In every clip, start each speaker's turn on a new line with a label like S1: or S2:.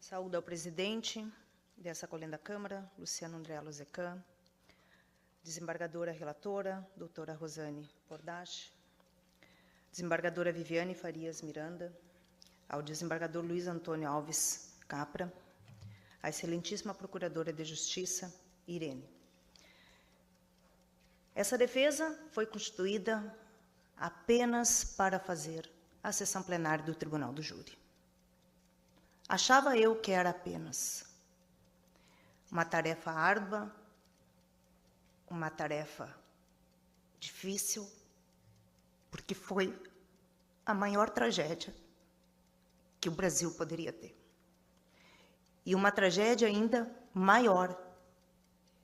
S1: Saúdo ao presidente dessa colenda Câmara, Luciano André Lozecan, desembargadora relatora, doutora Rosane Pordache, desembargadora Viviane Farias Miranda, ao desembargador Luiz Antônio Alves Capra, à excelentíssima Procuradora de Justiça, Irene. Essa defesa foi constituída apenas para fazer a sessão plenária do Tribunal do Júri. Achava eu que era apenas uma tarefa árdua, uma tarefa difícil, porque foi a maior tragédia que o Brasil poderia ter. E uma tragédia ainda maior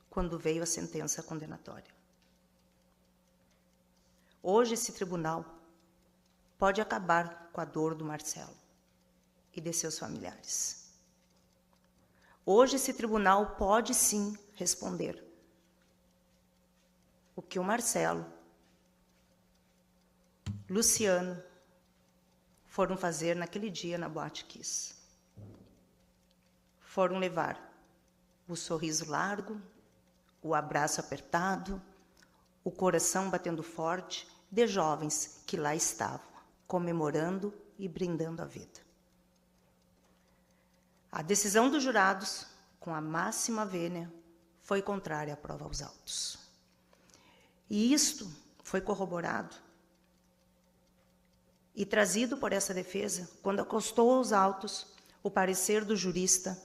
S1: quando veio a sentença condenatória. Hoje esse tribunal pode acabar com a dor do Marcelo e de seus familiares. Hoje esse tribunal pode sim responder o que o Marcelo, Luciano foram fazer naquele dia na Boate Kiss. Foram levar o sorriso largo, o abraço apertado, o coração batendo forte de jovens que lá estavam, comemorando e brindando a vida. A decisão dos jurados, com a máxima vênia, foi contrária à prova aos autos. E isto foi corroborado e trazido por essa defesa quando acostou aos autos o parecer do jurista,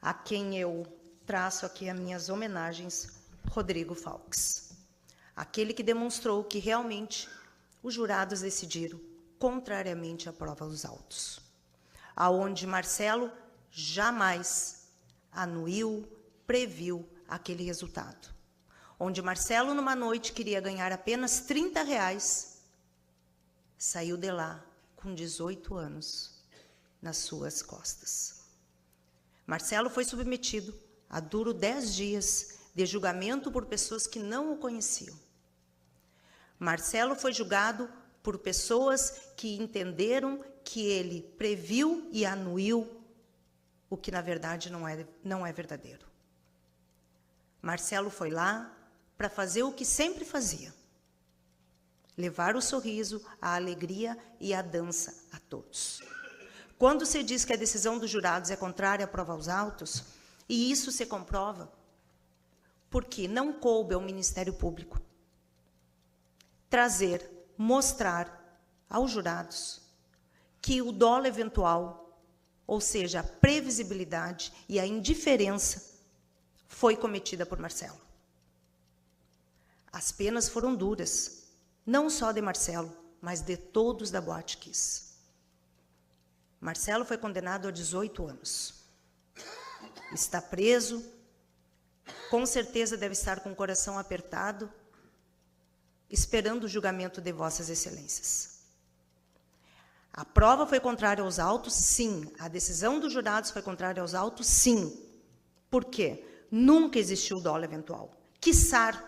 S1: a quem eu traço aqui as minhas homenagens, Rodrigo Faux. Aquele que demonstrou que realmente os jurados decidiram contrariamente à prova aos autos, aonde Marcelo jamais anuiu, previu aquele resultado. Onde Marcelo, numa noite, queria ganhar apenas R$30, saiu de lá com 18 anos nas suas costas. Marcelo foi submetido a duro 10 dias de julgamento por pessoas que não o conheciam. Marcelo foi julgado por pessoas que entenderam que ele previu e anuiu o que, na verdade, não é verdadeiro. Marcelo foi lá para fazer o que sempre fazia: levar o sorriso, a alegria e a dança a todos. Quando se diz que a decisão dos jurados é contrária à prova aos autos, e isso se comprova porque não coube ao Ministério Público trazer, mostrar aos jurados que o dolo eventual, ou seja, a previsibilidade e a indiferença, foi cometida por Marcelo. As penas foram duras, não só de Marcelo, mas de todos da Boate Kiss. Marcelo foi condenado a 18 anos. Está preso, com certeza deve estar com o coração apertado, esperando o julgamento de Vossas Excelências. A prova foi contrária aos autos, sim. A decisão dos jurados foi contrária aos autos, sim. Por quê? Nunca existiu dolo eventual. Quiçá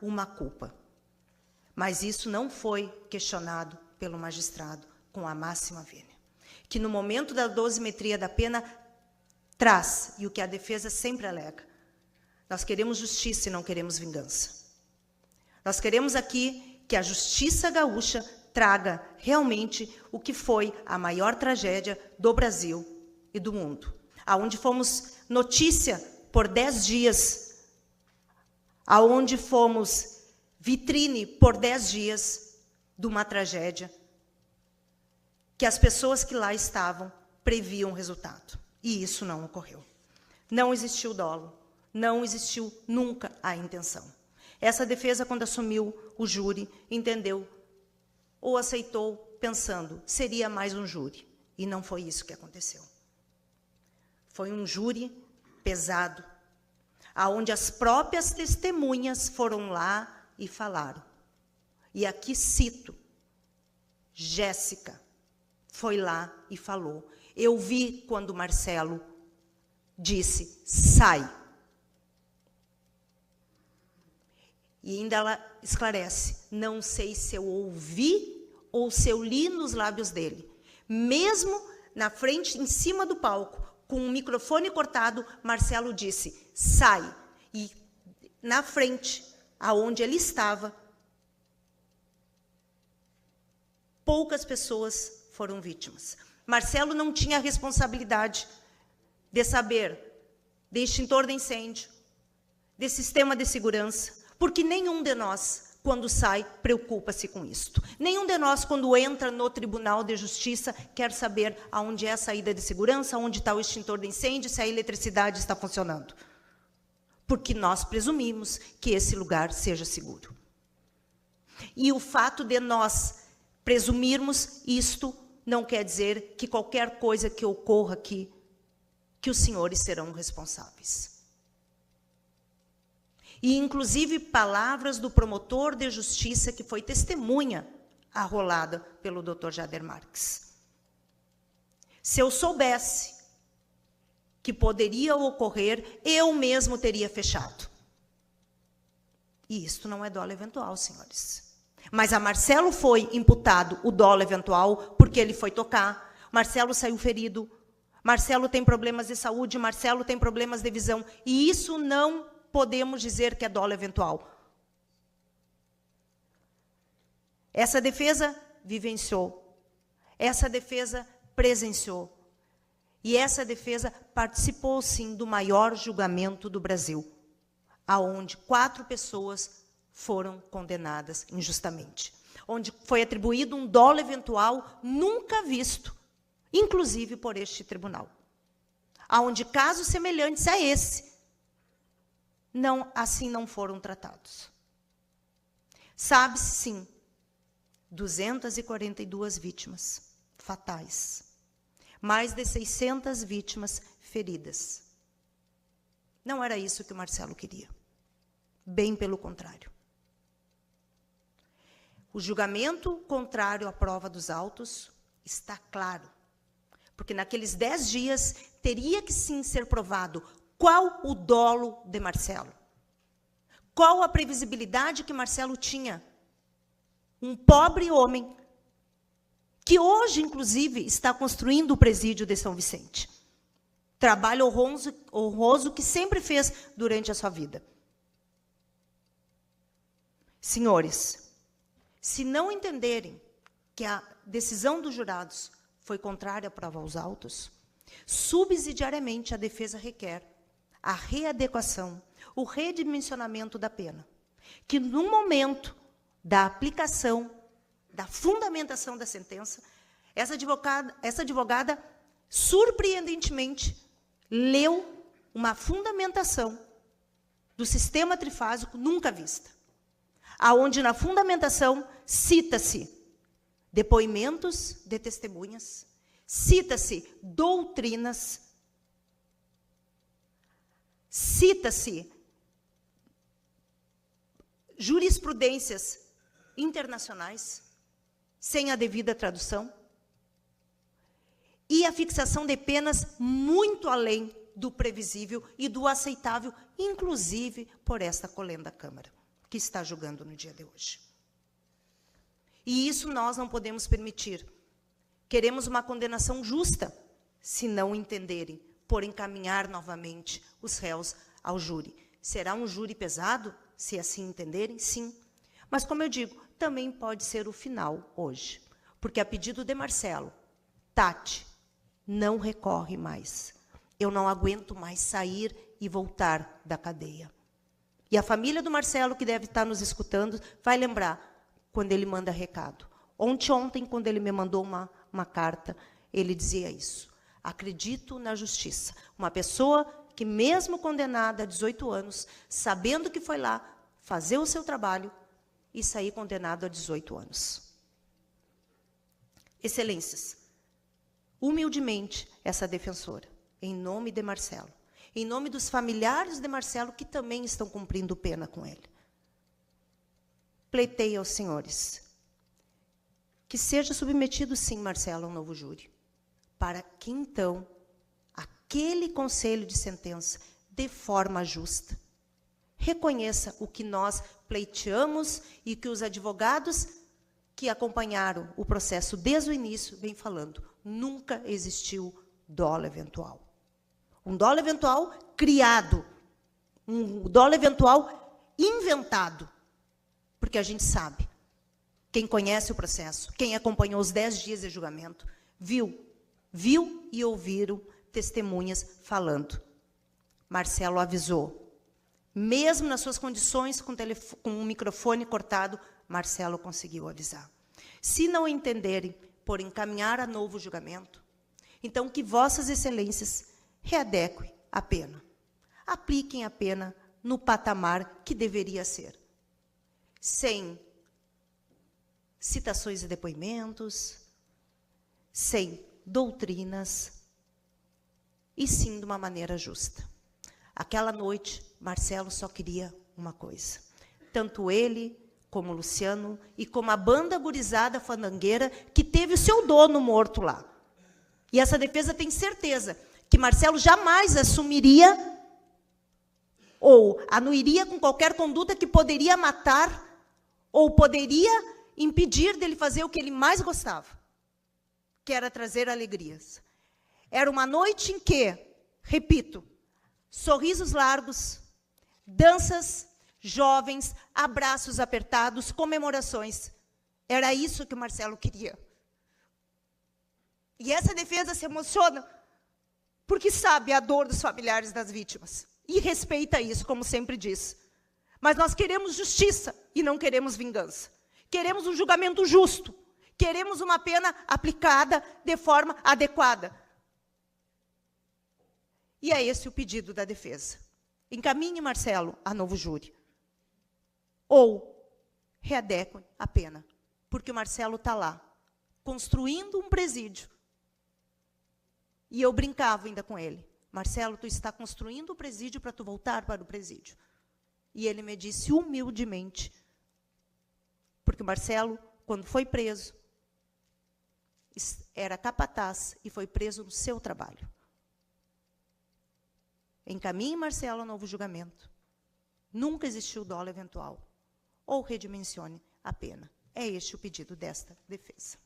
S1: uma culpa. Mas isso não foi questionado pelo magistrado com a máxima vênia, que no momento da dosimetria da pena traz, e o que a defesa sempre alega: nós queremos justiça e não queremos vingança. Nós queremos aqui que a justiça gaúcha traga realmente o que foi a maior tragédia do Brasil e do mundo, aonde fomos notícia por 10 dias, aonde fomos vitrine por 10 dias de uma tragédia que as pessoas que lá estavam previam o resultado. E isso não ocorreu. Não existiu dolo, não existiu nunca a intenção. Essa defesa, quando assumiu o júri, entendeu ou aceitou pensando, seria mais um júri. E não foi isso que aconteceu. Foi um júri pesado, aonde as próprias testemunhas foram lá e falaram. E aqui cito, Jéssica foi lá e falou: eu vi quando Marcelo disse, sai. E ainda ela esclarece, não sei se eu ouvi ou se eu li nos lábios dele. Mesmo na frente, em cima do palco, com o microfone cortado, Marcelo disse, sai. E na frente, aonde ele estava, poucas pessoas foram vítimas. Marcelo não tinha a responsabilidade de saber de extintor de incêndio, de sistema de segurança, porque nenhum de nós, quando sai, preocupa-se com isto. Nenhum de nós, quando entra no Tribunal de Justiça, quer saber aonde é a saída de segurança, onde está o extintor de incêndio, se a eletricidade está funcionando. Porque nós presumimos que esse lugar seja seguro. E o fato de nós presumirmos isto não quer dizer que qualquer coisa que ocorra aqui, que os senhores serão responsáveis. E, inclusive, palavras do promotor de justiça, que foi testemunha arrolada pelo Dr. Jader Marques. Se eu soubesse que poderia ocorrer, eu mesmo teria fechado. E isto não é dolo eventual, senhores. Mas a Marcelo foi imputado o dolo eventual porque ele foi tocar. Marcelo saiu ferido. Marcelo tem problemas de saúde. Marcelo tem problemas de visão. E isso não podemos dizer que é dolo eventual. Essa defesa vivenciou. Essa defesa presenciou. E essa defesa participou, sim, do maior julgamento do Brasil, aonde 4 pessoas foram condenadas injustamente, onde foi atribuído um dolo eventual nunca visto, inclusive por este tribunal, aonde casos semelhantes a esse não foram tratados. Sabe-se, sim, 242 vítimas fatais, mais de 600 vítimas feridas. Não era isso que o Marcelo queria. Bem pelo contrário. O julgamento contrário à prova dos autos está claro. Porque naqueles 10 dias teria que sim ser provado qual o dolo de Marcelo. Qual a previsibilidade que Marcelo tinha. Um pobre homem que hoje, inclusive, está construindo o presídio de São Vicente. Trabalho honroso que sempre fez durante a sua vida. Senhores, se não entenderem que a decisão dos jurados foi contrária à prova aos autos, subsidiariamente a defesa requer a readequação, o redimensionamento da pena, que no momento da aplicação, da fundamentação da sentença, essa advogada surpreendentemente, leu uma fundamentação do sistema trifásico nunca vista, aonde na fundamentação cita-se depoimentos de testemunhas, cita-se doutrinas, cita-se jurisprudências internacionais, sem a devida tradução, e a fixação de penas muito além do previsível e do aceitável, inclusive por esta colenda Câmara, que está julgando no dia de hoje. E isso nós não podemos permitir. Queremos uma condenação justa, se não entenderem, por encaminhar novamente os réus ao júri. Será um júri pesado, se assim entenderem? Sim. Mas, como eu digo, também pode ser o final hoje. Porque, a pedido de Marcelo, Tati, não recorre mais. Eu não aguento mais sair e voltar da cadeia. E a família do Marcelo, que deve estar nos escutando, vai lembrar quando ele manda recado. Ontem, quando ele me mandou uma carta, ele dizia isso. Acredito na justiça. Uma pessoa que, mesmo condenada a 18 anos, sabendo que foi lá fazer o seu trabalho e sair condenado a 18 anos. Excelências, humildemente, essa defensora, em nome de Marcelo, em nome dos familiares de Marcelo, que também estão cumprindo pena com ele, pleiteio aos senhores que seja submetido, sim, Marcelo, a um novo júri, para que, então, aquele conselho de sentença, de forma justa, reconheça o que nós pleiteamos e que os advogados que acompanharam o processo desde o início vêm falando. Nunca existiu dolo eventual. Um dolo eventual criado. Um dolo eventual inventado. Porque a gente sabe. Quem conhece o processo, quem acompanhou os 10 dias de julgamento, viu e ouviram testemunhas falando. Marcelo avisou. Mesmo nas suas condições, com o microfone cortado, Marcelo conseguiu avisar. Se não entenderem por encaminhar a novo julgamento, então que vossas excelências readequem a pena. Apliquem a pena no patamar que deveria ser. Sem citações e depoimentos, sem doutrinas, e sim de uma maneira justa. Aquela noite, Marcelo só queria uma coisa. Tanto ele, como o Luciano, e como a banda gurizada fandangueira, que teve o seu dono morto lá. E essa defesa tem certeza que Marcelo jamais assumiria ou anuiria com qualquer conduta que poderia matar ou poderia impedir dele fazer o que ele mais gostava, que era trazer alegrias. Era uma noite em que, repito, sorrisos largos, danças, jovens, abraços apertados, comemorações. Era isso que o Marcelo queria. E essa defesa se emociona porque sabe a dor dos familiares das vítimas. E respeita isso, como sempre diz. Mas nós queremos justiça e não queremos vingança. Queremos um julgamento justo. Queremos uma pena aplicada de forma adequada. E é esse o pedido da defesa. Encaminhe Marcelo a novo júri. Ou readequem a pena. Porque o Marcelo está lá, construindo um presídio. E eu brincava ainda com ele. Marcelo, tu está construindo o presídio para tu voltar para o presídio. E ele me disse humildemente, porque o Marcelo, quando foi preso, era capataz e foi preso no seu trabalho. Encaminhe Marcelo a novo julgamento. Nunca existiu dolo eventual. Ou redimensione a pena. É este o pedido desta defesa.